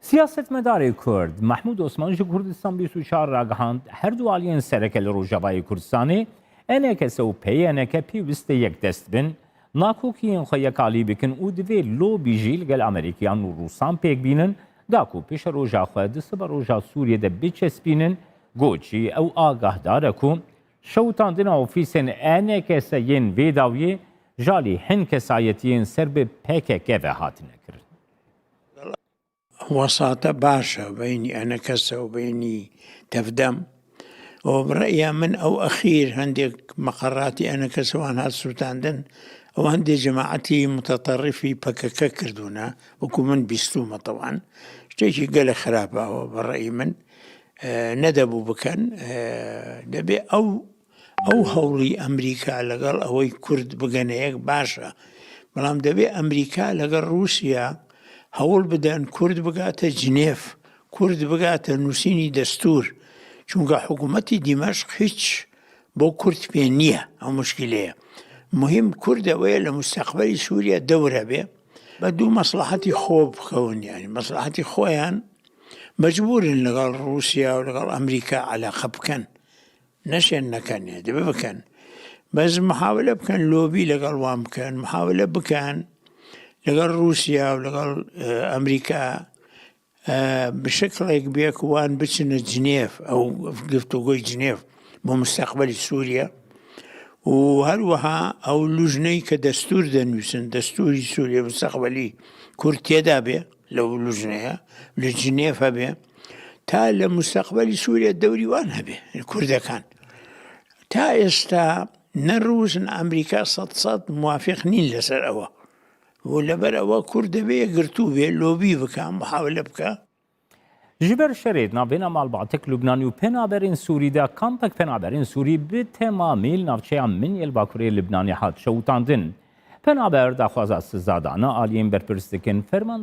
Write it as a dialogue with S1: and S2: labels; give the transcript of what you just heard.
S1: سیاستمدار کورد محمود عثمان ji Kurdistan 24 راگەهاند هەردوو aliyên sereke li Rojavayê Kurdistanê enekese û peyêneke pîwîst tê yekdest bin, nakokiyên xwe yekalî bikin û divê lobî jî li gel Amerîkiyan û Rûsan pêk bînin da ku pêşa roja xwe di siba roja Sûriyê de biçespînin, goçî ew agahdar e ku şewitandina ofîsên enekeseyên vê dawiyê ji alî hin kesayetiyên ser bi PKK ve hatine kirin.
S2: وساطة باشا بيني أنا كسا وبيني تفدم وبرأيي من أو أخير عندك مقراتي أنا كسا وأنا السلطان وعندي جماعتي متطرفي بككا كردونا وكمن بيستومة طبعا شتيشي قال خرابة وبرأيي من ندبوا بكن دبي أو هولي أمريكا لقال أوي كرد بقنايك باشا بلام دبي أمريكا لقال روسيا هەوڵ بدەن کورد بگاتە جنێف، کورد بگاتە نووسینی دەستور، چونکە حکوومەتی دیمەشق هیچ بۆ کورد پێ نییە ئەو مشکلەیە. مهم کورد ئەوەیە لە مستەقبەلی سووریا دەورە بێ بە دوو مەسلحەتی خۆ بکەون، یعنی مەسلحەتی خۆیان مەجبورن لەگەڵ رووسیا و لەگەڵ ئەمریکا عەلاقە بکەن، نەشێن نەکەن دەبێ بکەن، بەس محاولە بکەن لۆبی لەگەڵ وان بکەن، محاولە بکەن لەگەڵ رووسیا و لەگەڵ ئەمریکا بشکلێک بێک وان بچنە جنێف ئەو گفتوگۆی جنێف بۆ مستەقبەلی سووریا و هەروەها ئەو لوژنەی کە دەستور دەنووسن دەستوری سووریا مستەقبەلی کورد تێدا بێ لەو لوژنەیە لە جنێف هەبێ تا لە مستەقبەلی سووریا دەوری وان هەبێ کوردەکان. تا ئێستا نەڕووس ئەمریکا 100% موافق نین لەسەر ئەوە ولەبەر ئەوە کورد دەبێ گرتوو بێ لۆبی بکە محاولە بکە.
S1: ji ber şerê navbêhna malbatek Lubnanî û penaberên Sûrî de kampek penaberên Sûrî bi temamîl navçeya Minyêl Bakurê Lubnanê hat şewitandin. Penaber daxwaza sizadana aliyên berpirs dikin ferman